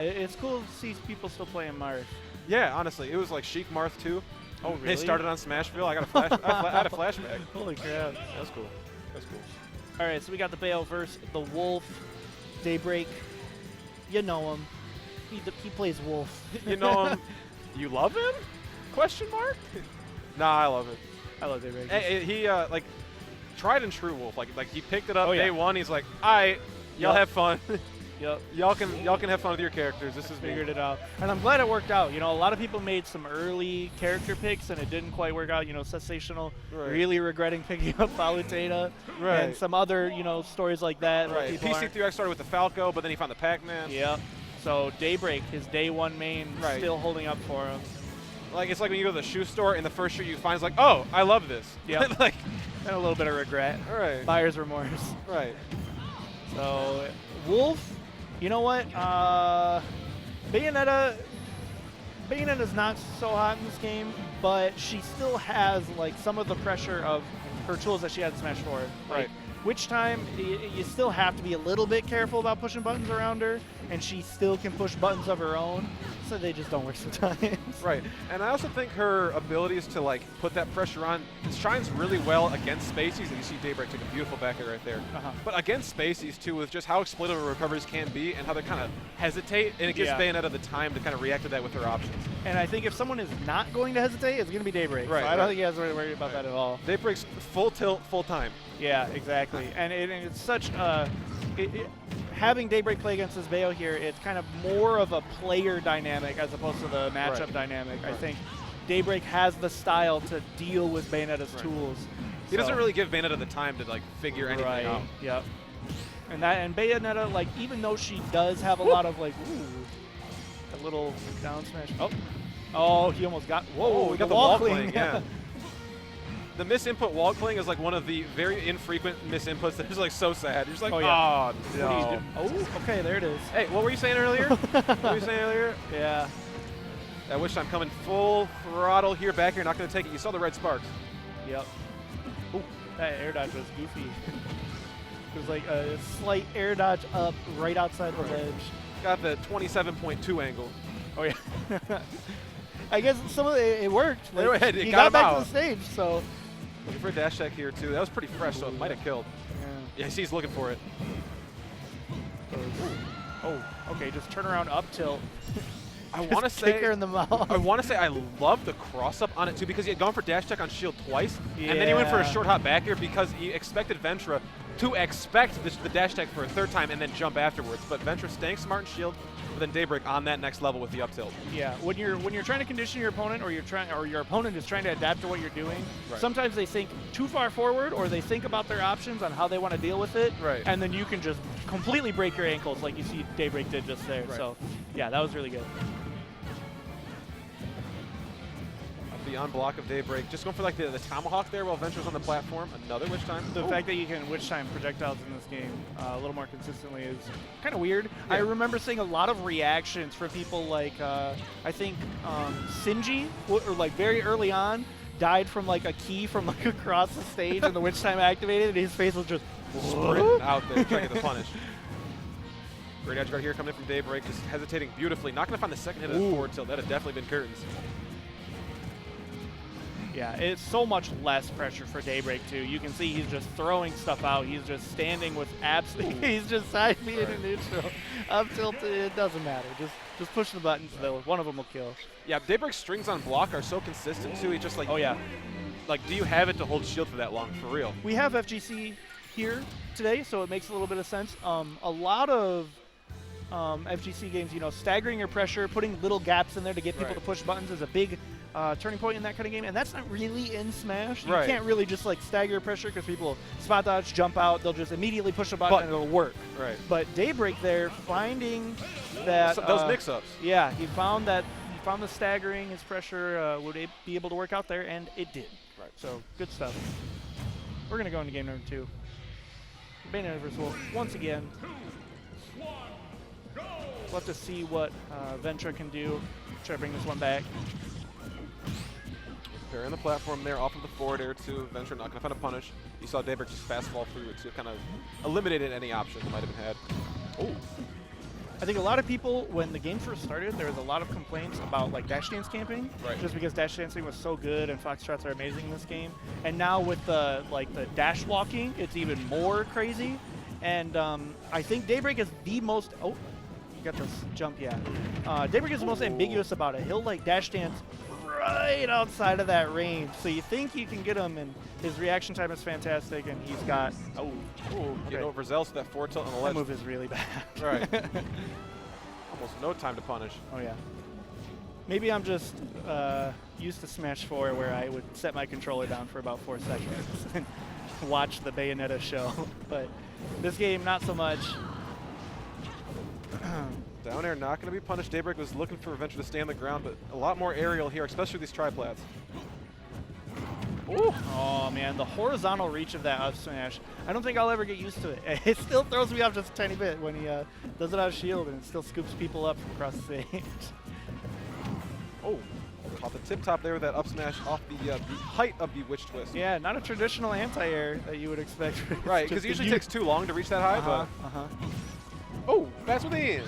It's cool to see people still playing Marth. Yeah, honestly, it was like Sheik Marth too. Oh, really? They started on Smashville. I got a flash. I had a flashback. Holy crap. That's cool. That's cool. All right, so we got the Bayo versus the Wolf. Daybreak. You know him. He plays Wolf. You know him. You love him? Question mark? Nah, I love it. I love Daybreak. He like tried and true Wolf. Like he picked it up day one. He's like, all right, y'all have fun. Yep. Y'all can have fun with your characters. This is figured it out, and I'm glad it worked out. You know, a lot of people made some early character picks, and it didn't quite work out. You know, Sensational really regretting picking up Bayonetta, and some other stories like that. Right. PC3X started with the Falco, but then he found the Pac-Man. Yep. So Daybreak, his day one main, still holding up for him. Like it's like when you go to the shoe store and the first shoe you find is like, oh, I love this. Yeah. Like, and a little bit of regret. Right. Buyer's remorse. Right. So Wolf, you know what? Bayonetta's not so hot in this game, but she still has like some of the pressure of her tools that she had in Smash 4. Like, which time you still have to be a little bit careful about pushing buttons around her, and she still can push buttons of her own, so they just don't work sometimes. Right, and I also think her abilities to like put that pressure on shines really well against Spaceys, and you see Daybreak take a beautiful back air right there. But against Spaceys too, with just how exploitative her recoveries can be and how they kind of hesitate, and it gives Bayonetta the time to kind of react to that with her options. And I think if someone is not going to hesitate, it's going to be Daybreak. Right. So I don't think he has to worry about that at all. Daybreak's full tilt, full time. Yeah, exactly. And it's such having Daybreak play against this Bayo here, it's kind of more of a player dynamic as opposed to the matchup dynamic. I think Daybreak has the style to deal with Bayonetta's tools. He doesn't really give Bayonetta the time to like figure anything out. Yep. And Bayonetta, like, even though she does have a lot of like, a little down smash. Oh, he almost got. Whoa, we got the wall cling. Yeah. The misinput wall cling is like one of the very infrequent misinputs that is like so sad. You're just like, oh, no. Oh, okay, there it is. Hey, what were you saying earlier? What were you saying earlier? Yeah. I wish I'm coming full throttle here, back here, not going to take it. You saw the red sparks. Yep. Ooh, that air dodge was goofy. It was like a slight air dodge up right outside the ledge. Got the 27.2 angle. Oh, yeah. I guess some of it worked. Like, he got back to the stage, so. Looking for a dash tech here, too. That was pretty fresh, so it might have killed. Yeah, he's looking for it. Oh, okay, just turn around up tilt. I want to say, kick her in the mouth. I want to say I love the cross up on it too, because he had gone for dash tech on shield twice, and then he went for a short hop back air because he expected Ventra to expect the dash tech for a third time and then jump afterwards. But Ventra staying smart in shield, but then Daybreak on that next level with the up tilt. Yeah, when you're trying to condition your opponent, or your opponent is trying to adapt to what you're doing. Sometimes they think too far forward, or they think about their options on how they want to deal with it. And then you can just completely break your ankles, like you see Daybreak did just there. So, yeah, that was really good. The unblock of Daybreak, just going for like the tomahawk there while Ventra's on the platform. Another witch time. The fact that you can witch time projectiles in this game a little more consistently is kind of weird. I remember seeing a lot of reactions from people like I think Sinji, or like very early on, died from like a key from like across the stage and the witch time activated, and his face was just sprint out there trying to get the punish. Great edge guard here coming in from Daybreak, just hesitating beautifully. Not going to find the second hit of the forward tilt. That had definitely been curtains. Yeah, it's so much less pressure for Daybreak, too. You can see he's just throwing stuff out. He's just standing with he's just side B and neutral. Up tilted, it doesn't matter. Just push the buttons, though. One of them will kill. Yeah, Daybreak's strings on block are so consistent, too. He's just like, like, do you have it to hold shield for that long, for real? We have FGC here today, so it makes a little bit of sense. A lot of FGC games, staggering your pressure, putting little gaps in there to get people to push buttons is a big turning point in that kind of game, and that's not really in Smash. You can't really just like stagger your pressure because people spot dodge, jump out, they'll just immediately push a button and it'll work. But Daybreak there, finding that those mix-ups. Yeah, he found the staggering, his pressure would be able to work out there, and it did. So good stuff. We're gonna go into game number 2. Bayonetta vs. Wolf once again. We'll have to see what Ventra can do. Try to bring this one back. They're in the platform there, off of the forward air too. Ventra not going to find a punish. You saw Daybreak just fast fall through it to kind of eliminated any option that might have been had. Oh. I think a lot of people, when the game first started, there was a lot of complaints about like dash dance camping, just because dash dancing was so good and foxtrots are amazing in this game. And now with the dash walking, it's even more crazy. And I think Daybreak is the most. Oh, you got this jump, yeah. Daybreak is the most ambiguous about it. He'll like dash dance right outside of that range, so you think you can get him, and his reaction time is fantastic, and he's got get overzealous with that forward tilt on the ledge. That move is really bad. Right. Almost no time to punish. Oh yeah. Maybe I'm just used to Smash 4, where I would set my controller down for about 4 seconds and watch the Bayonetta show, but this game not so much. Down air not going to be punished. Daybreak was looking for Ventra to stay on the ground, but a lot more aerial here, especially with these triplats. Ooh. Oh man, the horizontal reach of that up smash. I don't think I'll ever get used to it. It still throws me off just a tiny bit when he does it out of shield, and it still scoops people up from across the stage. Oh, caught the tip top there with that up smash off the height of the witch twist. Yeah, not a traditional anti-air that you would expect. Right, because it usually takes too long to reach that high. But oh, fast within.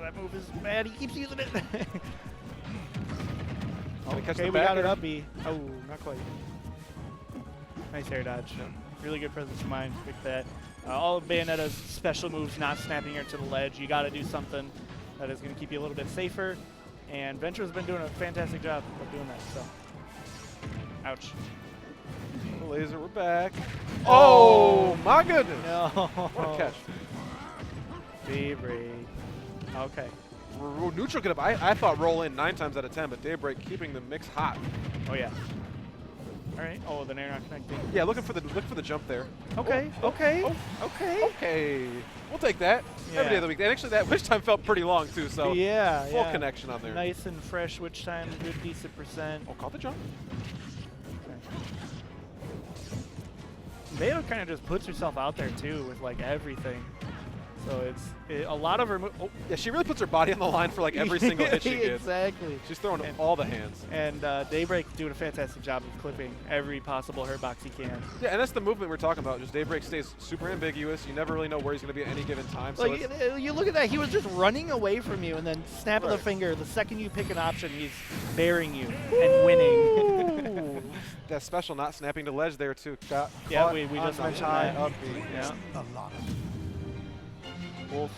That move is bad. He keeps using it. Okay, we got it up B. Oh, not quite. Nice air dodge. Really good presence of mind with that. All of Bayonetta's special moves not snapping her to the ledge. You got to do something that is going to keep you a little bit safer. And Ventra's been doing a fantastic job of doing that. So, ouch. The laser, we're back. Oh my goodness! No. What a catch. Daybreak. Okay. Neutral get up. I thought roll in 9 times out of 10, but Daybreak keeping the mix hot. Oh yeah. All right. Oh, the air not connecting. Yeah, look for the jump there. Okay. Okay. Okay. We'll take that every day of the week. And actually, that witch time felt pretty long too. So yeah, full connection on there. Nice and fresh witch time. Good decent percent. Oh, caught the jump. Okay. Bayonetta kind of just puts herself out there too with like everything. So it's a lot of her. Oh. Yeah, she really puts her body on the line for like every single hit she gets. Exactly. She's throwing all the hands. And Daybreak doing a fantastic job of clipping every possible hurt box he can. Yeah, and that's the movement we're talking about. Just Daybreak stays super ambiguous. You never really know where he's going to be at any given time. So like, you look at that. He was just running away from you, and then snap of the finger. The second you pick an option, he's burying you and winning. That special not snapping to ledge there too. Yeah, we just mentioned that. Yeah. Wolf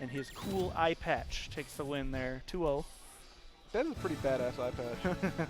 and his cool eye patch takes the win there, 2-0. That is a pretty badass eye patch.